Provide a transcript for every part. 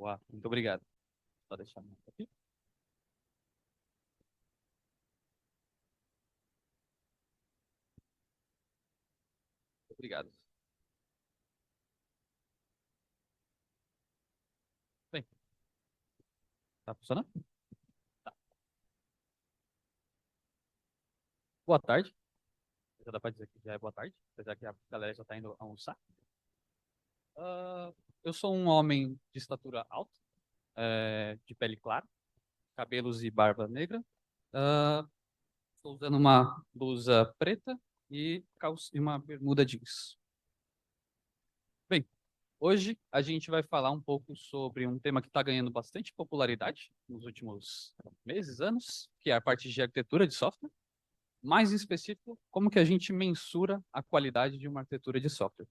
Boa, muito obrigado. Só deixar a mão aqui. Obrigado. Bem, tá funcionando? Tá. Boa tarde. Já dá para dizer que já é boa tarde, apesar que a galera já está indo almoçar. Ah, eu sou um homem de estatura alta, de pele clara, cabelos e barba negra. Ah, Estou usando uma blusa preta e uma bermuda jeans. Bem, hoje a gente vai falar um pouco sobre um tema que está ganhando bastante popularidade nos últimos meses, anos, que é a parte de arquitetura de software. Mais em específico, como que a gente mensura a qualidade de uma arquitetura de software.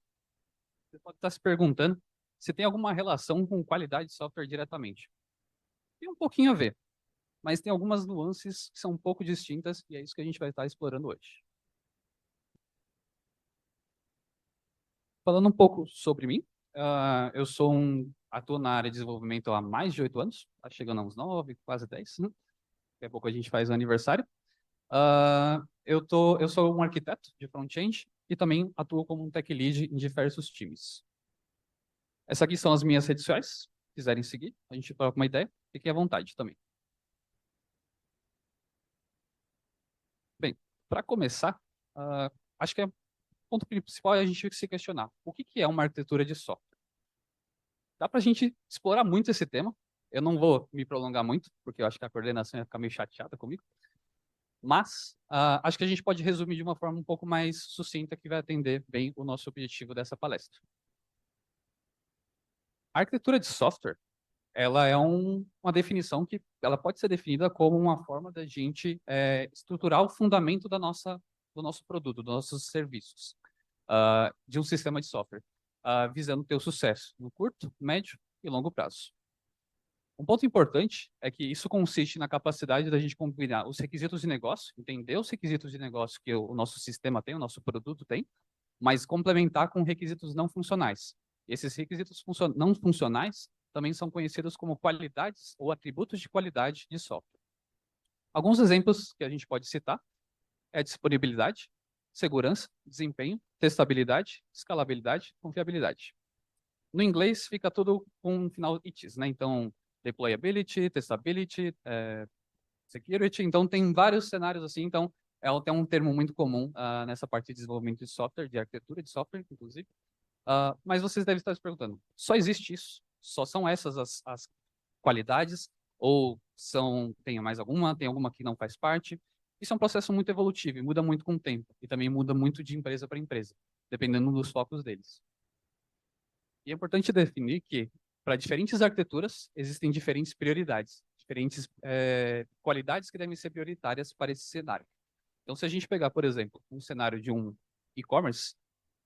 Você pode estar se perguntando se tem alguma relação com qualidade de software diretamente. Tem um pouquinho a ver, mas tem algumas nuances que são um pouco distintas e é isso que a gente vai estar explorando hoje. Falando um pouco sobre mim, eu atuo na área de desenvolvimento há mais de 8 anos, tá chegando a uns 9, quase 10. Daqui a pouco a gente faz o aniversário. Eu sou um arquiteto de front-end e também atuo como um tech lead em diversos times. Essas aqui são as minhas redes sociais. Se quiserem seguir, a gente troca uma ideia. Fiquem à vontade também. Bem, para começar, acho que o ponto principal é a gente se questionar. O que é uma arquitetura de software? Dá para a gente explorar muito esse tema. Eu não vou me prolongar muito, porque eu acho que a coordenação ia ficar meio chateada comigo. Mas acho que a gente pode resumir de uma forma um pouco mais sucinta que vai atender bem o nosso objetivo dessa palestra. A arquitetura de software, ela é uma definição que ela pode ser definida como uma forma da gente estruturar o fundamento do nosso produto, dos nossos serviços, de um sistema de software, visando ter o sucesso no curto, médio e longo prazo. Um ponto importante é que isso consiste na capacidade da gente combinar os requisitos de negócio, entender os requisitos de negócio que o nosso sistema tem, o nosso produto tem, mas complementar com requisitos não funcionais. Esses requisitos não funcionais também são conhecidos como qualidades ou atributos de qualidade de software. Alguns exemplos que a gente pode citar é disponibilidade, segurança, desempenho, testabilidade, escalabilidade, confiabilidade. No inglês fica tudo com um final itis, né? Então, deployability, testability, security. Então, tem vários cenários assim. Então, é até um termo muito comum nessa parte de desenvolvimento de software, de arquitetura de software, inclusive. Mas vocês devem estar se perguntando, só existe isso? Só são essas as qualidades? Ou tem mais alguma? Tem alguma que não faz parte? Isso é um processo muito evolutivo e muda muito com o tempo. E também muda muito de empresa para empresa, dependendo dos focos deles. E é importante definir que, para diferentes arquiteturas, existem diferentes prioridades, diferentes qualidades que devem ser prioritárias para esse cenário. Então, se a gente pegar, por exemplo, um cenário de um e-commerce,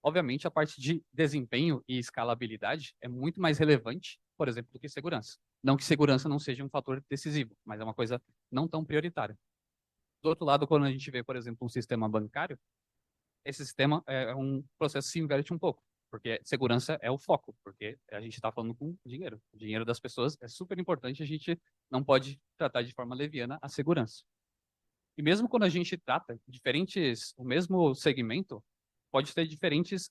obviamente a parte de desempenho e escalabilidade é muito mais relevante, por exemplo, do que segurança. Não que segurança não seja um fator decisivo, mas é uma coisa não tão prioritária. Do outro lado, quando a gente vê, por exemplo, um sistema bancário, esse sistema é um processo que se inverte um pouco, porque segurança é o foco, porque a gente está falando com dinheiro. O dinheiro das pessoas é super importante, a gente não pode tratar de forma leviana a segurança. E mesmo quando a gente trata o mesmo segmento, pode ter diferentes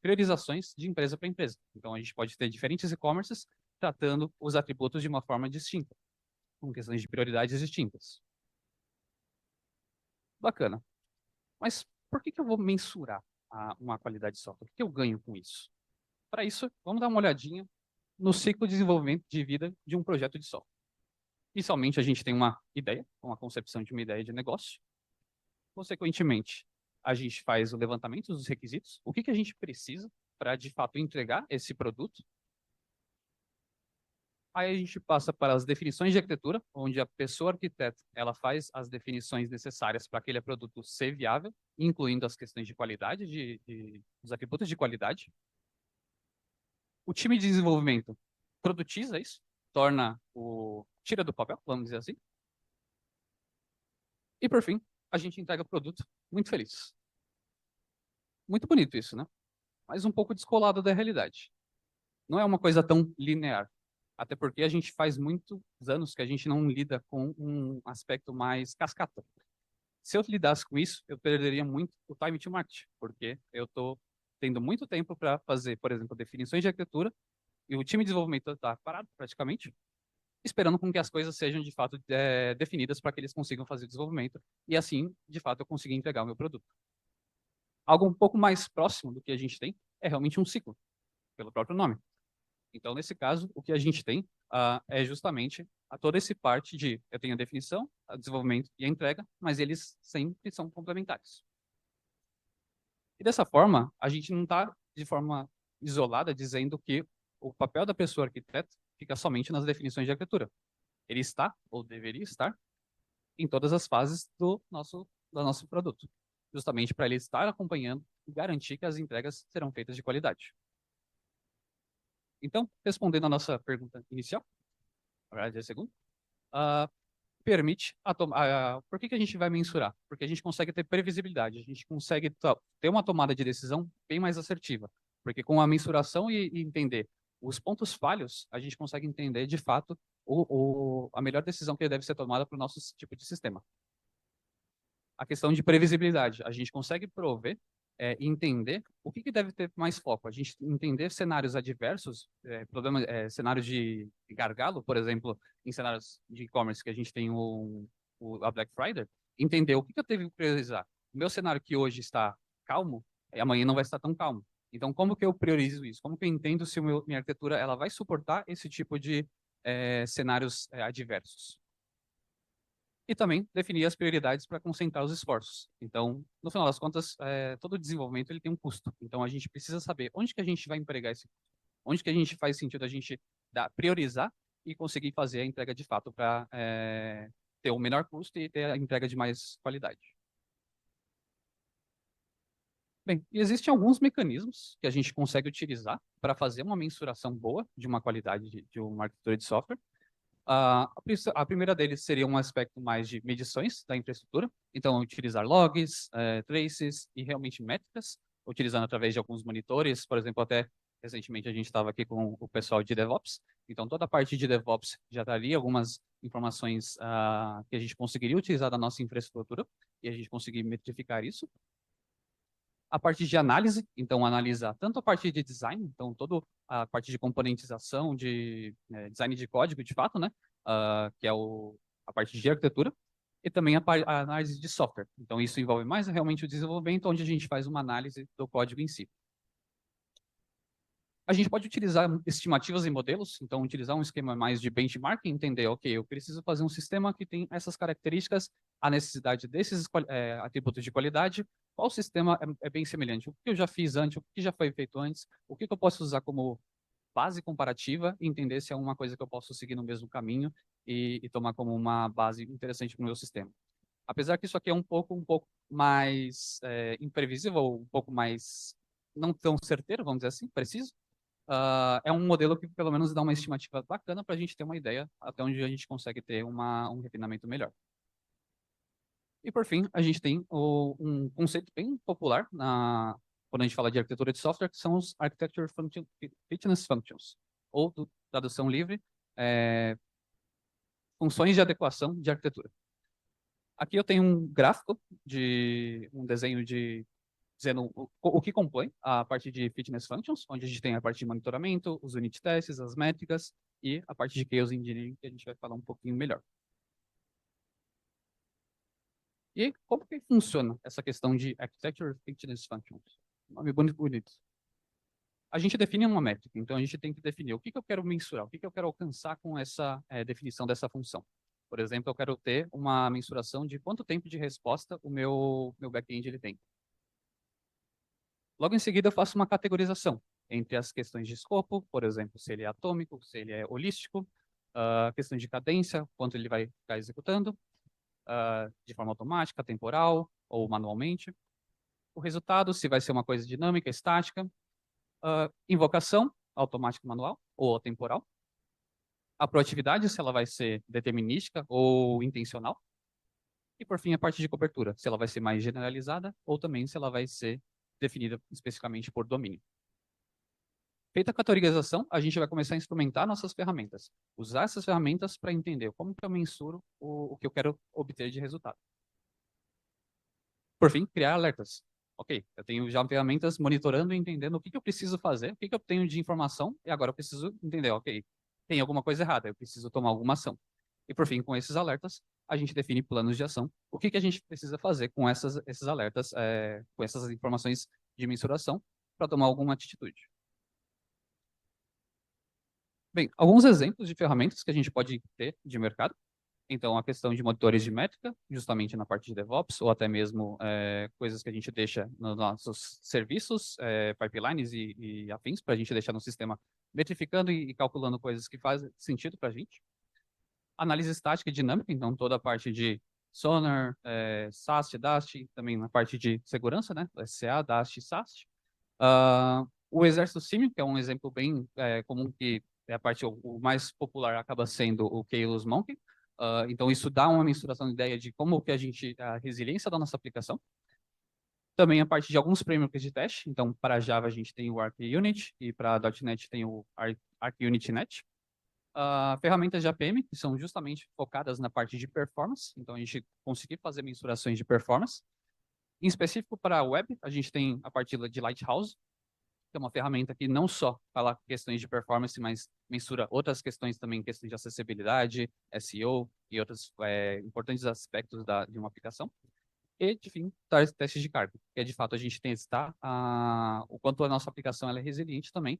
priorizações de empresa para empresa. Então, a gente pode ter diferentes e-commerces tratando os atributos de uma forma distinta, com questões de prioridades distintas. Bacana. Mas por que eu vou mensurar uma qualidade de software? O que eu ganho com isso? Para isso, vamos dar uma olhadinha no ciclo de desenvolvimento de vida de um projeto de software. Inicialmente, a gente tem uma ideia, uma concepção de uma ideia de negócio. Consequentemente, a gente faz o levantamento dos requisitos, o que a gente precisa para, de fato, entregar esse produto. Aí a gente passa para as definições de arquitetura, onde a pessoa arquiteta ela faz as definições necessárias para aquele produto ser viável, incluindo as questões de qualidade, os atributos de qualidade. O time de desenvolvimento produtiza isso, tira do papel, vamos dizer assim. E por fim, a gente entrega o produto muito feliz. Muito bonito isso, né? Mas um pouco descolado da realidade. Não é uma coisa tão linear. Até porque a gente faz muitos anos que a gente não lida com um aspecto mais cascata. Se eu lidasse com isso, eu perderia muito o time to market, porque eu estou tendo muito tempo para fazer, por exemplo, definições de arquitetura, e o time de desenvolvimento está parado praticamente, esperando com que as coisas sejam de fato definidas para que eles consigam fazer o desenvolvimento, e assim, de fato, eu conseguir entregar o meu produto. Algo um pouco mais próximo do que a gente tem é realmente um ciclo, pelo próprio nome. Então, nesse caso, o que a gente tem é justamente toda essa parte de eu tenho a definição, o desenvolvimento e a entrega, mas eles sempre são complementares. E dessa forma, a gente não está de forma isolada dizendo que o papel da pessoa arquiteta fica somente nas definições de arquitetura. Ele está, ou deveria estar, em todas as fases do nosso produto, justamente para ele estar acompanhando e garantir que as entregas serão feitas de qualidade. Então, respondendo a nossa pergunta inicial, na verdade é a segunda, ah, permite por que que a gente vai mensurar? Porque a gente consegue ter previsibilidade, a gente consegue ter uma tomada de decisão bem mais assertiva, porque com a mensuração e entender os pontos falhos, a gente consegue entender de fato a melhor decisão que deve ser tomada para o nosso tipo de sistema. A questão de previsibilidade, a gente consegue prover e entender o que deve ter mais foco. A gente entender cenários adversos, cenários de gargalo, por exemplo, em cenários de e-commerce que a gente tem a Black Friday, entender o que eu tenho que priorizar. O meu cenário que hoje está calmo, amanhã não vai estar tão calmo. Então, como que eu priorizo isso? Como que eu entendo se minha arquitetura ela vai suportar esse tipo de cenários adversos? E também definir as prioridades para concentrar os esforços. Então, no final das contas, todo desenvolvimento ele tem um custo. Então, a gente precisa saber onde que a gente vai empregar esse custo, onde que a gente faz sentido a gente priorizar e conseguir fazer a entrega de fato para ter o menor custo e ter a entrega de mais qualidade. Bem, e existem alguns mecanismos que a gente consegue utilizar para fazer uma mensuração boa de uma qualidade de uma arquitetura de software. A primeira deles seria um aspecto mais de medições da infraestrutura, então utilizar logs, traces e realmente métricas, utilizando através de alguns monitores, por exemplo, até recentemente a gente estava aqui com o pessoal de DevOps, então toda a parte de DevOps já estaria algumas informações que a gente conseguiria utilizar da nossa infraestrutura e a gente conseguir metrificar isso. A parte de análise, então analisar tanto a parte de design, então toda a parte de componentização, de design de código, de fato, né, que é a parte de arquitetura, e também a análise de software. Então isso envolve mais realmente o desenvolvimento, onde a gente faz uma análise do código em si. A gente pode utilizar estimativas e modelos, então utilizar um esquema mais de benchmarking, entender, ok, eu preciso fazer um sistema que tem essas características, a necessidade desses atributos de qualidade, qual sistema é bem semelhante, o que eu já fiz antes, o que já foi feito antes, o que eu posso usar como base comparativa e entender se é uma coisa que eu posso seguir no mesmo caminho e tomar como uma base interessante para o meu sistema. Apesar que isso aqui é um pouco mais imprevisível, um pouco mais não tão certeiro, vamos dizer assim, preciso, é um modelo que pelo menos dá uma estimativa bacana para a gente ter uma ideia até onde a gente consegue ter um refinamento melhor. E por fim, a gente tem um conceito bem popular quando a gente fala de arquitetura de software, que são os Fitness Functions, ou tradução livre, funções de adequação de arquitetura. Aqui eu tenho um gráfico de um desenho dizendo o que compõe a parte de Fitness Functions, onde a gente tem a parte de monitoramento, os unit tests, as métricas e a parte de Chaos Engineering, que a gente vai falar um pouquinho melhor. E como que funciona essa questão de Architecture Fitness Functions? Nome bonito. A gente define uma métrica, então a gente tem que definir o que eu quero mensurar, o que eu quero alcançar com essa definição dessa função. Por exemplo, eu quero ter uma mensuração de quanto tempo de resposta o meu back-end ele tem. Logo em seguida, eu faço uma categorização entre as questões de escopo, por exemplo, se ele é atômico, se ele é holístico, questões de cadência, quanto ele vai ficar executando, de forma automática, temporal ou manualmente. O resultado, se vai ser uma coisa dinâmica, estática. Invocação, automática, manual ou temporal. A proatividade, se ela vai ser determinística ou intencional. E, por fim, a parte de cobertura, se ela vai ser mais generalizada ou também se ela vai ser definida especificamente por domínio. Feita a categorização, a gente vai começar a instrumentar nossas ferramentas. Usar essas ferramentas para entender como que eu mensuro o que eu quero obter de resultado. Por fim, criar alertas. Ok, eu tenho já ferramentas monitorando e entendendo o que eu preciso fazer, o que eu tenho de informação, e agora eu preciso entender, ok, tem alguma coisa errada, eu preciso tomar alguma ação. E por fim, com esses alertas, a gente define planos de ação, o que a gente precisa fazer com esses alertas, com essas informações de mensuração, para tomar alguma atitude. Bem, alguns exemplos de ferramentas que a gente pode ter de mercado. Então, a questão de monitores de métrica, justamente na parte de DevOps, ou até mesmo coisas que a gente deixa nos nossos serviços, pipelines e afins, para a gente deixar no sistema metrificando e calculando coisas que fazem sentido para a gente. Análise estática e dinâmica, então toda a parte de Sonar, SAST, DAST, também na parte de segurança, né? SCA, DAST, SAST. O exército símil, que é um exemplo bem comum, que é a parte o mais popular, acaba sendo o Keyless Monkey. Então, isso dá uma mensuração de ideia de como que a resiliência da nossa aplicação. Também a parte de alguns frameworks de teste. Então, para Java, a gente tem o ArcUnit e para .NET tem o ArcUnit.NET. Ferramentas de APM, que são justamente focadas na parte de performance. Então, a gente conseguir fazer mensurações de performance. Em específico para a web, a gente tem a parte de Lighthouse, que é uma ferramenta que não só fala questões de performance, mas mensura outras questões também, questões de acessibilidade, SEO e outros importantes aspectos de uma aplicação. E, de fim, testes de carga, que é de fato a gente testar o quanto a nossa aplicação ela é resiliente também,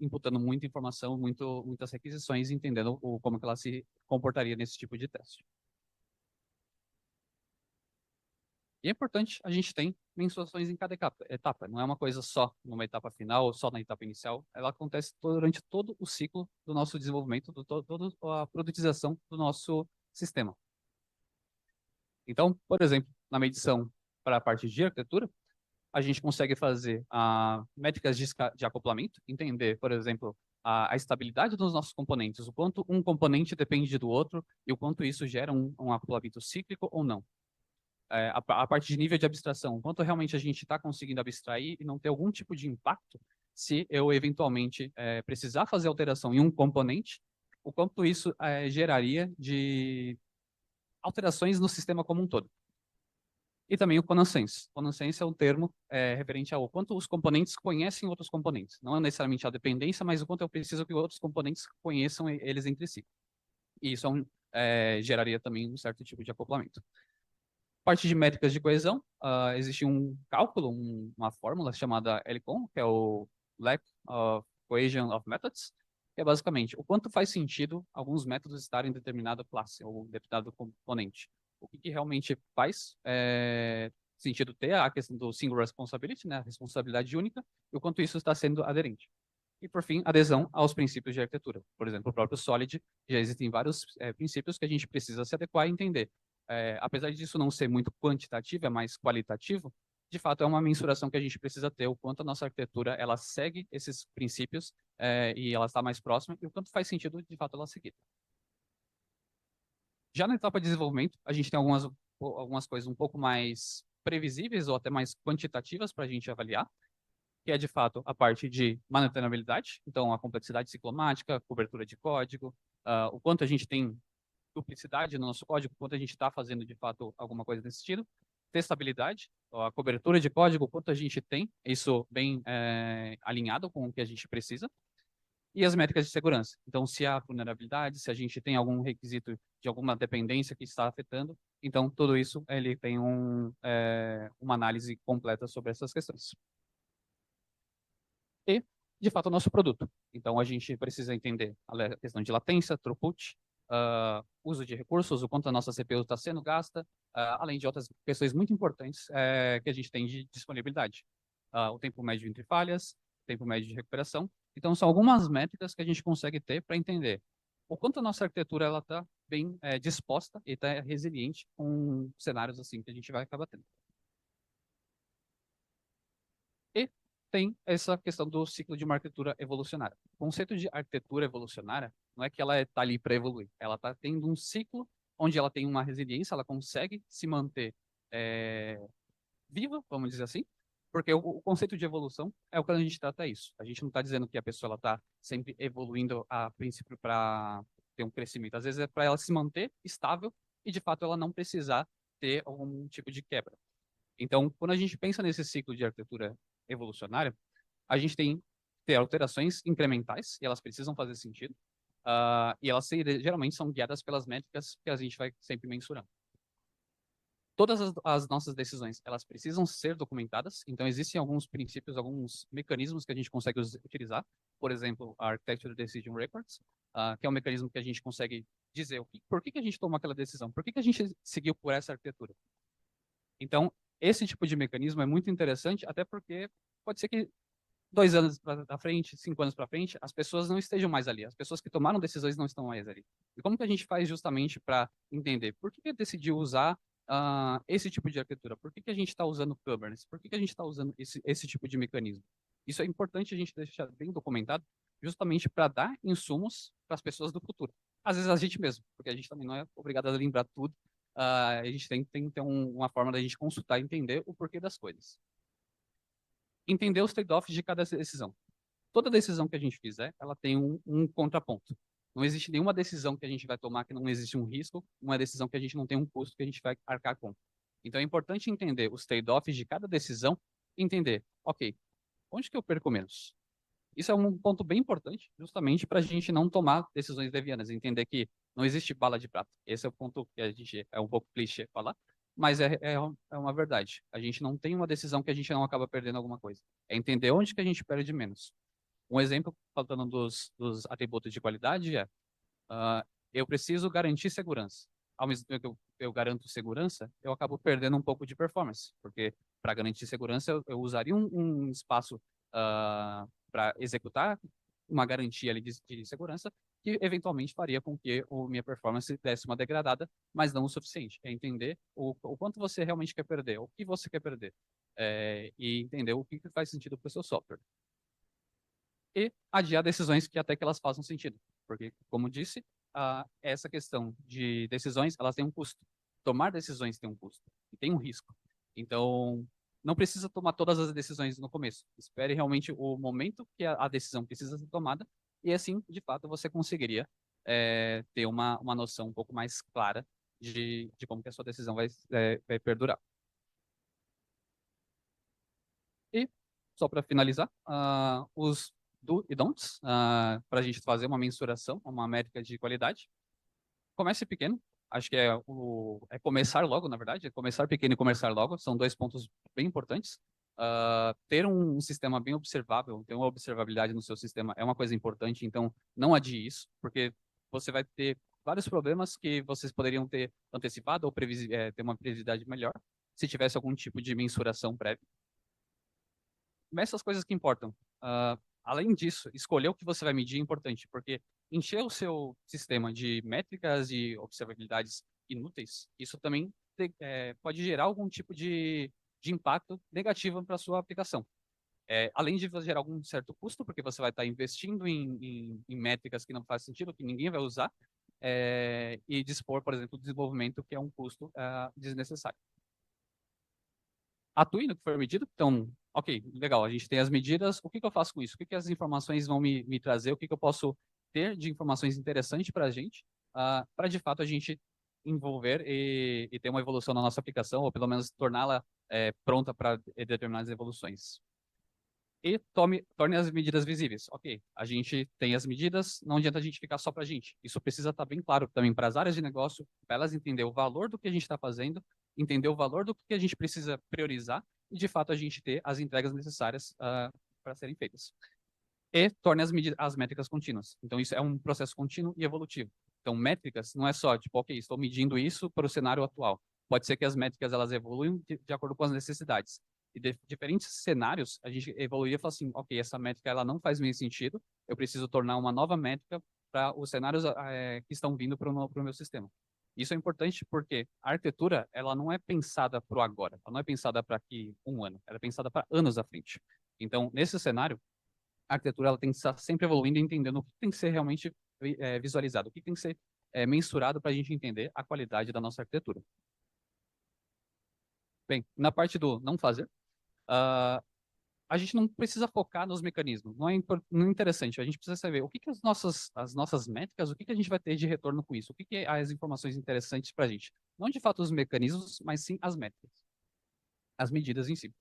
imputando muita informação, muitas requisições, entendendo como que ela se comportaria nesse tipo de teste. E é importante a gente ter mensurações em cada etapa. Não é uma coisa só numa etapa final ou só na etapa inicial. Ela acontece durante todo o ciclo do nosso desenvolvimento, toda a produtização do nosso sistema. Então, por exemplo, na medição para a parte de arquitetura, a gente consegue fazer métricas de acoplamento, entender, por exemplo, a estabilidade dos nossos componentes, o quanto um componente depende do outro e o quanto isso gera um acoplamento cíclico ou não. A parte de nível de abstração, quanto realmente a gente está conseguindo abstrair e não ter algum tipo de impacto se eu eventualmente precisar fazer alteração em um componente, o quanto isso geraria de alterações no sistema como um todo. E também o Conasense. Conasense é um termo referente ao quanto os componentes conhecem outros componentes. Não é necessariamente a dependência, mas o quanto eu preciso que outros componentes conheçam eles entre si. E isso geraria também um certo tipo de acoplamento. Parte de métricas de coesão, existe um cálculo, uma fórmula chamada LCON, que é o Lack of Cohesion of Methods, que é basicamente o quanto faz sentido alguns métodos estarem em determinada classe ou determinado componente. O que realmente faz sentido ter a questão do single responsibility, né, a responsabilidade única, e o quanto isso está sendo aderente. E, por fim, adesão aos princípios de arquitetura. Por exemplo, o próprio Solid, já existem vários princípios que a gente precisa se adequar e entender. Apesar disso não ser muito quantitativo, é mais qualitativo, de fato é uma mensuração que a gente precisa ter, o quanto a nossa arquitetura ela segue esses princípios e ela está mais próxima, e o quanto faz sentido, de fato, ela seguir. Já na etapa de desenvolvimento, a gente tem algumas coisas um pouco mais previsíveis ou até mais quantitativas para a gente avaliar, que é de fato a parte de manutenabilidade, então a complexidade ciclomática, cobertura de código, o quanto a gente tem duplicidade no nosso código, o quanto a gente está fazendo de fato alguma coisa nesse sentido, testabilidade, a cobertura de código, o quanto a gente tem, isso bem alinhado com o que a gente precisa, e as métricas de segurança. Então, se há vulnerabilidade, se a gente tem algum requisito de alguma dependência que está afetando, então tudo isso ele tem uma análise completa sobre essas questões. E, de fato, o nosso produto. Então, a gente precisa entender a questão de latência, throughput, uso de recursos, o quanto a nossa CPU está sendo gasta, além de outras questões muito importantes que a gente tem de disponibilidade. O tempo médio entre falhas, tempo médio de recuperação. Então, são algumas métricas que a gente consegue ter para entender o quanto a nossa arquitetura está bem disposta e está resiliente com cenários assim que a gente vai acabar tendo. E tem essa questão do ciclo de uma arquitetura evolucionária. O conceito de arquitetura evolucionária não é que ela está ali para evoluir, ela está tendo um ciclo onde ela tem uma resiliência, ela consegue se manter viva, vamos dizer assim, Porque o conceito de evolução é o que a gente trata isso. A gente não está dizendo que a pessoa está sempre evoluindo a princípio para ter um crescimento. Às vezes é para ela se manter estável e, de fato, ela não precisar ter algum tipo de quebra. Então, quando a gente pensa nesse ciclo de arquitetura evolucionária, a gente tem que ter alterações incrementais, e elas precisam fazer sentido, e elas geralmente são guiadas pelas métricas que a gente vai sempre mensurando. Todas as nossas decisões, elas precisam ser documentadas, então existem alguns princípios, alguns mecanismos que a gente consegue utilizar, por exemplo, a Architecture Decision Records, que é um mecanismo que a gente consegue dizer por que a gente tomou aquela decisão, por que a gente seguiu por essa arquitetura. Então, esse tipo de mecanismo é muito interessante, até porque pode ser que 2 anos para frente, 5 anos para frente, as pessoas não estejam mais ali. As pessoas que tomaram decisões não estão mais ali. E como que a gente faz justamente para entender por que decidiu usar esse tipo de arquitetura? Por que a gente está usando Kubernetes? Por que a gente está usando esse tipo de mecanismo? Isso é importante a gente deixar bem documentado, justamente para dar insumos para as pessoas do futuro. Às vezes a gente mesmo, porque a gente também não é obrigado a lembrar tudo. A gente tem que ter uma forma da gente consultar e entender o porquê das coisas. Entender os trade-offs de cada decisão. Toda decisão que a gente fizer, ela tem um contraponto. Não existe nenhuma decisão que a gente vai tomar que não existe um risco, uma decisão que a gente não tem um custo que a gente vai arcar com. Então é importante entender os trade-offs de cada decisão, entender, ok, onde que eu perco menos? Isso é um ponto bem importante, justamente para a gente não tomar decisões devianas, entender que não existe bala de prata. Esse é o ponto que a gente é um pouco clichê falar, mas é uma verdade. A gente não tem uma decisão que a gente não acaba perdendo alguma coisa. É entender onde que a gente perde menos. Um exemplo, falando dos atributos de qualidade, eu preciso garantir segurança. Ao mesmo tempo que eu garanto segurança, eu acabo perdendo um pouco de performance, porque para garantir segurança, eu usaria um espaço para executar uma garantia ali de segurança que eventualmente faria com que a minha performance desse uma degradada, mas não o suficiente. É entender o quanto você realmente quer perder, o que você quer perder, e entender o que faz sentido para o seu software e adiar decisões que até que elas façam sentido. Porque, como disse, essa questão de decisões, elas têm um custo. Tomar decisões tem um custo e tem um risco. Então, não precisa tomar todas as decisões no começo. Espere realmente o momento que a decisão precisa ser tomada e assim, de fato, você conseguiria ter uma noção um pouco mais clara de como que a sua decisão vai perdurar. E, só para finalizar, os do e don'ts, para a gente fazer uma mensuração, uma métrica de qualidade. Comece pequeno, acho que é começar logo, na verdade, é começar pequeno e começar logo, são 2 pontos bem importantes. Ter um sistema bem observável, ter uma observabilidade no seu sistema é uma coisa importante, então não adie isso, porque você vai ter vários problemas que vocês poderiam ter antecipado ou ter uma previsibilidade melhor se tivesse algum tipo de mensuração prévia. Essas coisas que importam. Além disso, escolher o que você vai medir é importante, porque encher o seu sistema de métricas e observabilidades inúteis, isso também pode gerar algum tipo de impacto negativo para a sua aplicação. Além de gerar algum certo custo, porque você vai estar investindo em métricas que não fazem sentido, que ninguém vai usar, e dispor, por exemplo, o desenvolvimento, que é um custo desnecessário. Atue no que for medido. Então, ok, legal, a gente tem as medidas, o que eu faço com isso? O que as informações vão me trazer? O que eu posso ter de informações interessantes para a gente, para de fato a gente envolver e ter uma evolução na nossa aplicação, ou pelo menos torná-la pronta para determinadas evoluções. E torne as medidas visíveis. Ok, a gente tem as medidas, não adianta a gente ficar só para a gente. Isso precisa estar bem claro também para as áreas de negócio, para elas entender o valor do que a gente está fazendo, entender o valor do que a gente precisa priorizar e, de fato, a gente ter as entregas necessárias para serem feitas. E torne as métricas contínuas. Então, isso é um processo contínuo e evolutivo. Então, métricas não é só, tipo, ok, estou medindo isso para o cenário atual. Pode ser que as métricas elas evoluem de acordo com as necessidades. E diferentes cenários, a gente evoluía e fala assim, ok, essa métrica ela não faz meio sentido, eu preciso tornar uma nova métrica para os cenários que estão vindo para o meu sistema. Isso é importante porque a arquitetura ela não é pensada para o agora, ela não é pensada para aqui 1 ano, ela é pensada para anos à frente. Então, nesse cenário, a arquitetura ela tem que estar sempre evoluindo e entendendo o que tem que ser realmente visualizado, o que tem que ser mensurado para a gente entender a qualidade da nossa arquitetura. Bem, na parte do não fazer, a gente não precisa focar nos mecanismos, não é interessante. A gente precisa saber o que que as nossas métricas, o que que a gente vai ter de retorno com isso, o que que é as informações interessantes para a gente. Não de fato os mecanismos, mas sim as métricas, as medidas em si.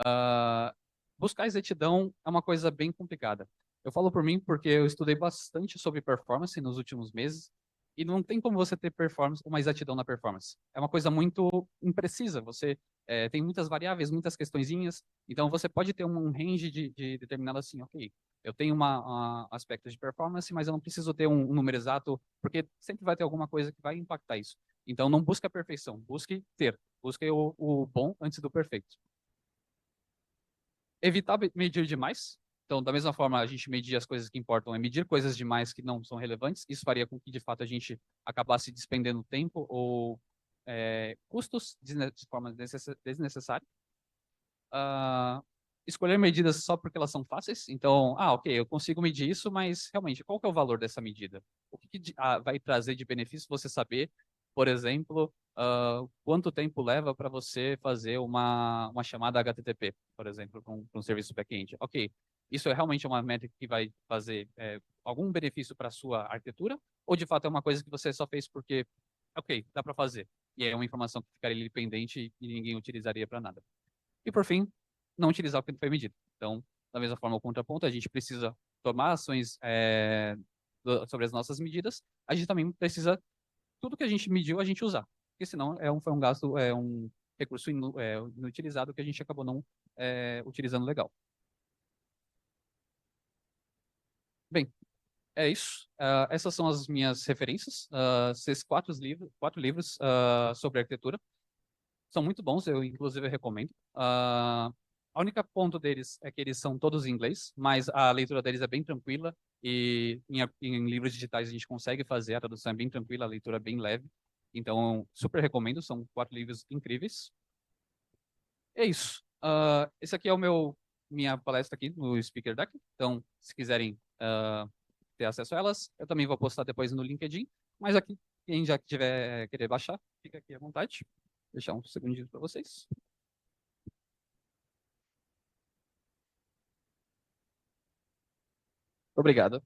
Ah, buscar exatidão é uma coisa bem complicada. Eu falo por mim porque eu estudei bastante sobre performance nos últimos meses e não tem como você ter performance, uma exatidão na performance. É uma coisa muito imprecisa. Você tem muitas variáveis, muitas questõezinhas. Então você pode ter um range de determinado assim, ok. Eu tenho aspecto de performance, mas eu não preciso ter um número exato, porque sempre vai ter alguma coisa que vai impactar isso. Então não busque a perfeição, busque ter, busque o bom antes do perfeito. Evitar medir demais. Então, da mesma forma, a gente medir as coisas que importam, é medir coisas demais que não são relevantes. Isso faria com que, de fato, a gente acabasse despendendo tempo ou custos de forma desnecessária. Ah, escolher medidas só porque elas são fáceis. Então, ok, eu consigo medir isso, mas realmente, qual que é o valor dessa medida? O que vai trazer de benefício você saber, por exemplo, quanto tempo leva para você fazer uma chamada HTTP, por exemplo, para um serviço back-end? Ok, isso é realmente uma métrica que vai fazer algum benefício para a sua arquitetura? Ou de fato é uma coisa que você só fez porque, ok, dá para fazer? E é uma informação que ficaria ali pendente e ninguém utilizaria para nada. E, por fim, não utilizar o que foi medido. Então, da mesma forma, o contraponto, a gente precisa tomar ações sobre as nossas medidas, a gente também precisa, tudo que a gente mediu, a gente usar. Porque senão foi um gasto, um recurso inutilizado que a gente acabou não utilizando legal. Bem, é isso. Essas são as minhas referências. Esses quatro livros sobre arquitetura. São muito bons, eu inclusive recomendo. A única ponto deles é que eles são todos em inglês, mas a leitura deles é bem tranquila e em livros digitais a gente consegue fazer, a tradução é bem tranquila, a leitura é bem leve. Então, super recomendo, são quatro livros incríveis. É isso. Esse aqui é minha palestra aqui no Speaker Deck. Então, se quiserem ter acesso a elas, eu também vou postar depois no LinkedIn. Mas aqui, quem já tiver querer baixar, fica aqui à vontade. Vou deixar um segundinho para vocês. Obrigado.